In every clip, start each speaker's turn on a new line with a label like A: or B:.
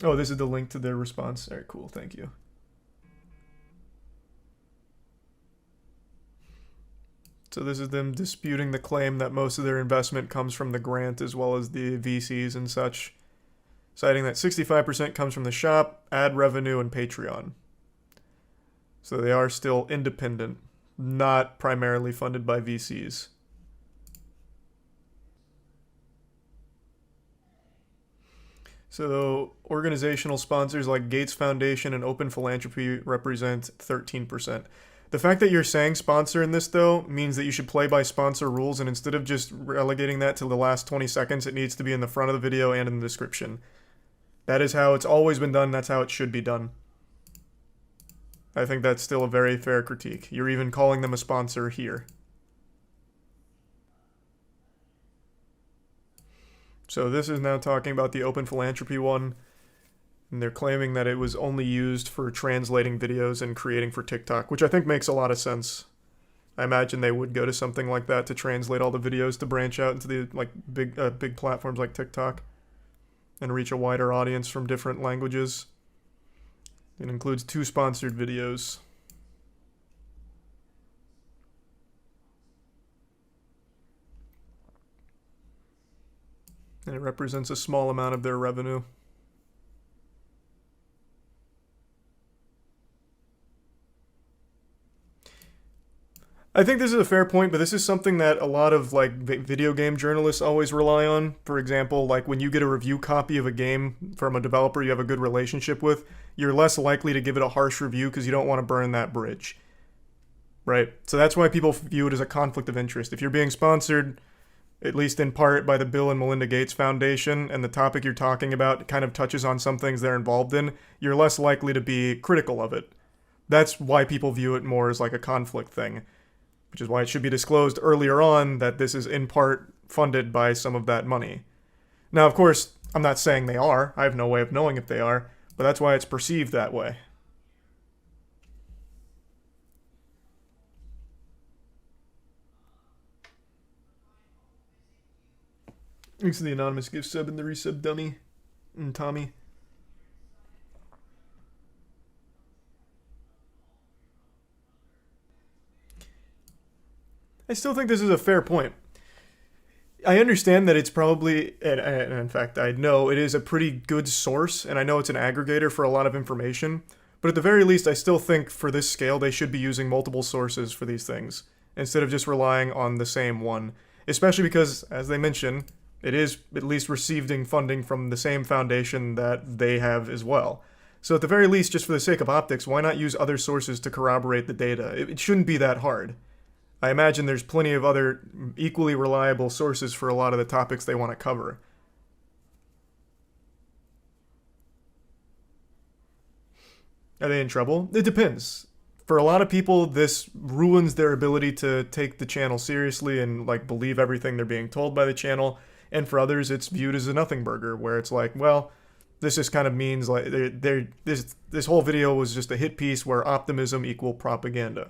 A: Oh, this is the link to their response. All right, cool. Thank you. So this is them disputing the claim that most of their investment comes from the grant as well as the VCs and such, citing that 65% comes from the shop, ad revenue, and Patreon. So they are still independent, not primarily funded by VCs. So organizational sponsors like Gates Foundation and Open Philanthropy represent 13%. The fact that you're saying sponsor in this, though, means that you should play by sponsor rules, and instead of just relegating that to the last 20 seconds, it needs to be in the front of the video and in the description. That is how it's always been done. That's how it should be done. I think that's still a very fair critique. You're even calling them a sponsor here. So this is now talking about the Open Philanthropy one, and they're claiming that it was only used for translating videos and creating for TikTok, which I think makes a lot of sense. I imagine they would go to something like that to translate all the videos to branch out into the big platforms like TikTok and reach a wider audience from different languages. It includes 2 sponsored videos. And it represents a small amount of their revenue. I think this is a fair point, but this is something that a lot of like video game journalists always rely on. For example, like when you get a review copy of a game from a developer you have a good relationship with, you're less likely to give it a harsh review because you don't want to burn that bridge. Right? So that's why people view it as a conflict of interest. If you're being sponsored, at least in part, by the Bill and Melinda Gates Foundation, and the topic you're talking about kind of touches on some things they're involved in, you're less likely to be critical of it. That's why people view it more as like a conflict thing, which is why it should be disclosed earlier on that this is in part funded by some of that money. Now, of course, I'm not saying they are. I have no way of knowing if they are, but that's why it's perceived that way. Thanks to the anonymous gift sub and the resub dummy and Tommy. I still think this is a fair point. I understand that it's probably, and in fact, I know it is a pretty good source, and I know it's an aggregator for a lot of information, but at the very least, I still think for this scale, they should be using multiple sources for these things, instead of just relying on the same one. Especially because, as they mention, it is at least receiving funding from the same foundation that they have as well. So at the very least, just for the sake of optics, why not use other sources to corroborate the data? It shouldn't be that hard. I imagine there's plenty of other equally reliable sources for a lot of the topics they want to cover. Are they in trouble? It depends. For a lot of people, this ruins their ability to take the channel seriously and like believe everything they're being told by the channel. And for others, it's viewed as a nothing burger, where it's like, well, this just kind of means like this whole video was just a hit piece where optimism equal propaganda.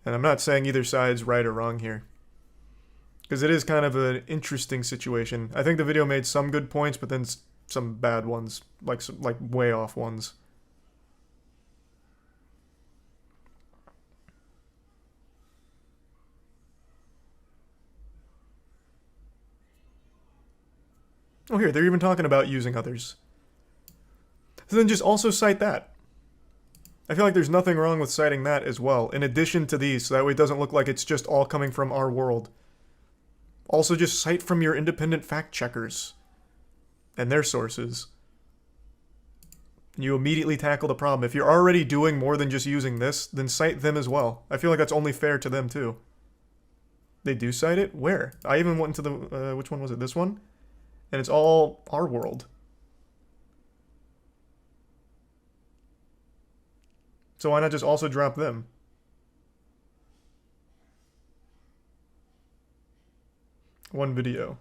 A: And I'm not saying either side's right or wrong here, because it is kind of an interesting situation. I think the video made some good points, but then some bad ones, like way off ones. Oh, here, they're even talking about using others. So then just also cite that. I feel like there's nothing wrong with citing that as well, in addition to these, so that way it doesn't look like it's just all coming from our world. Also, just cite from your independent fact checkers and their sources. You immediately tackle the problem. If you're already doing more than just using this, then cite them as well. I feel like that's only fair to them too. They do cite it? Where? I even went into the, which one was it? This one? And it's all our world. So why not just also drop them? One video.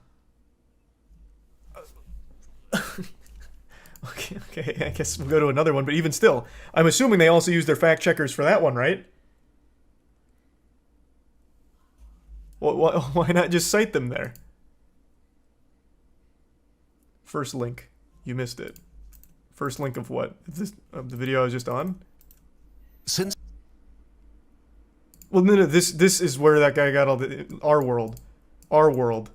A: Okay, I guess we'll go to another one, but even still, I'm assuming they also use their fact checkers for that one, right? Why not just cite them there? First link. You missed it. First link of what? Is this of the video I was just on?
B: Since
A: Well, no, this is where that guy got all the our world,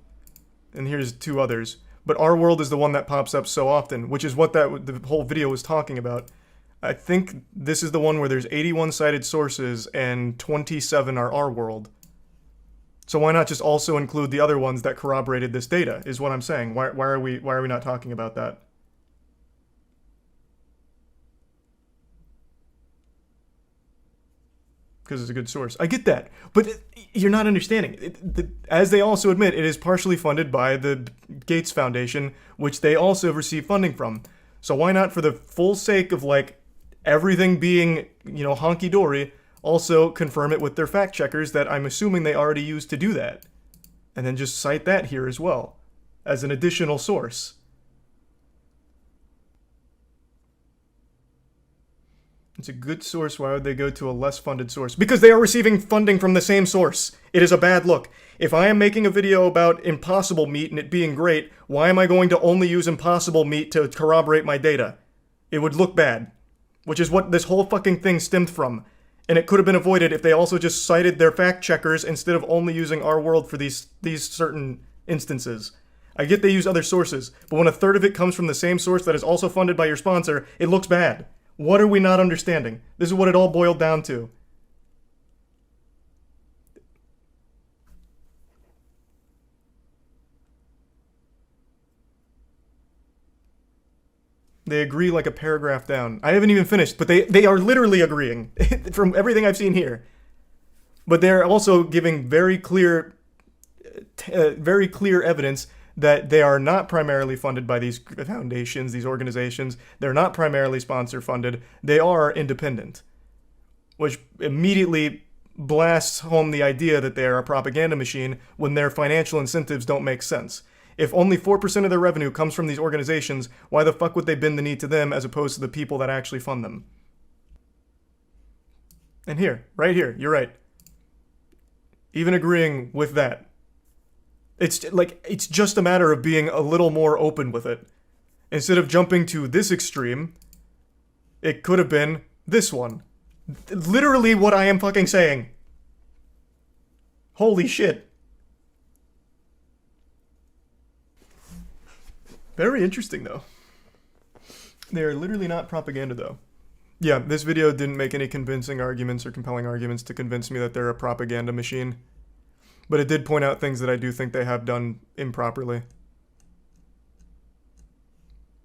A: and here's two others. But our world is the one that pops up so often, which is what the whole video was talking about. I think this is the one where there's 81 cited sources and 27 are our world. So why not just also include the other ones that corroborated this data? Is what I'm saying. Why are we not talking about that? Because it's a good source. I get that, but you're not understanding. As they also admit, it is partially funded by the Gates Foundation, which they also receive funding from. So why not, for the full sake of like everything being, honky-dory, also confirm it with their fact checkers that I'm assuming they already used to do that, and then just cite that here as well as an additional source. It's a good source. Why would they go to a less funded source? Because they are receiving funding from the same source. It is a bad look. If I am making a video about Impossible Meat and it being great, why am I going to only use Impossible Meat to corroborate my data? It would look bad. Which is what this whole fucking thing stemmed from. And it could have been avoided if they also just cited their fact checkers instead of only using our world for these certain instances. I get they use other sources, but when a third of it comes from the same source that is also funded by your sponsor, it looks bad. What are we not understanding? This is what it all boiled down to. They agree like a paragraph down. I haven't even finished, but they are literally agreeing from everything I've seen here. But they're also giving very clear evidence that they are not primarily funded by these foundations, these organizations. They're not primarily sponsor funded. They are independent, which immediately blasts home the idea that they are a propaganda machine when their financial incentives don't make sense. If only 4% of their revenue comes from these organizations, why the fuck would they bend the knee to them as opposed to the people that actually fund them? And here, right here, you're right. Even agreeing with that. It's just a matter of being a little more open with it. Instead of jumping to this extreme, it could have been this one. Literally what I am fucking saying. Holy shit. Very interesting, though. They are literally not propaganda, though. Yeah, this video didn't make any convincing arguments or compelling arguments to convince me that they're a propaganda machine. But it did point out things that I do think they have done improperly.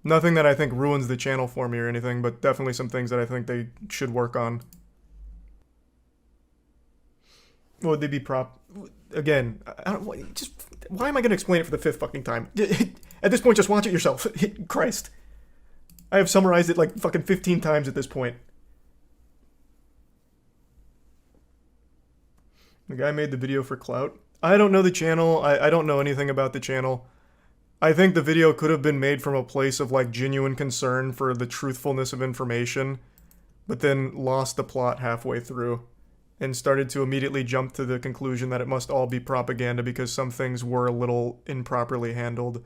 A: Nothing that I think ruins the channel for me or anything, but definitely some things that I think they should work on. Would they be Again, I don't... Just... Why am I going to explain it for the fifth fucking time? At this point, just watch it yourself. Christ. I have summarized it like fucking 15 times at this point. The guy made the video for clout. I don't know the channel. I don't know anything about the channel. I think the video could have been made from a place of like genuine concern for the truthfulness of information, but then lost the plot halfway through and started to immediately jump to the conclusion that it must all be propaganda because some things were a little improperly handled.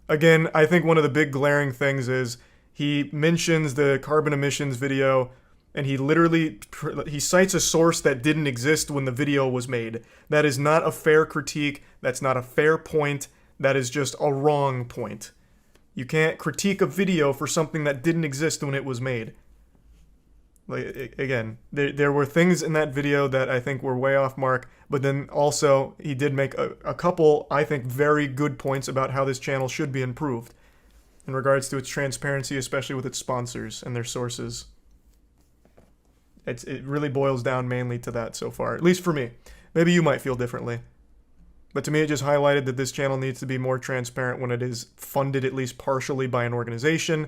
A: Again, I think one of the big glaring things is he mentions the carbon emissions video, and he cites a source that didn't exist when the video was made. That is not a fair critique. That's not a fair point. That is just a wrong point. You can't critique a video for something that didn't exist when it was made. Like, again, there were things in that video that I think were way off mark, but then also he did make a couple, I think, very good points about how this channel should be improved in regards to its transparency, especially with its sponsors and their sources. It really boils down mainly to that so far, at least for me. Maybe you might feel differently. But to me, it just highlighted that this channel needs to be more transparent when it is funded at least partially by an organization,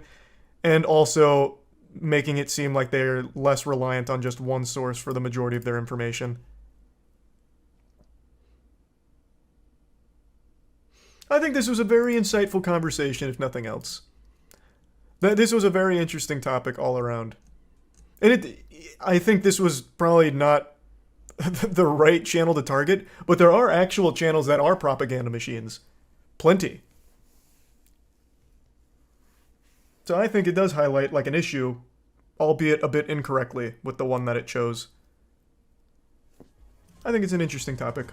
A: and also making it seem like they're less reliant on just one source for the majority of their information. I think this was a very insightful conversation, if nothing else. This was a very interesting topic all around. And I think this was probably not the right channel to target, but there are actual channels that are propaganda machines. Plenty. So I think it does highlight like an issue, albeit a bit incorrectly, with the one that it chose. I think it's an interesting topic.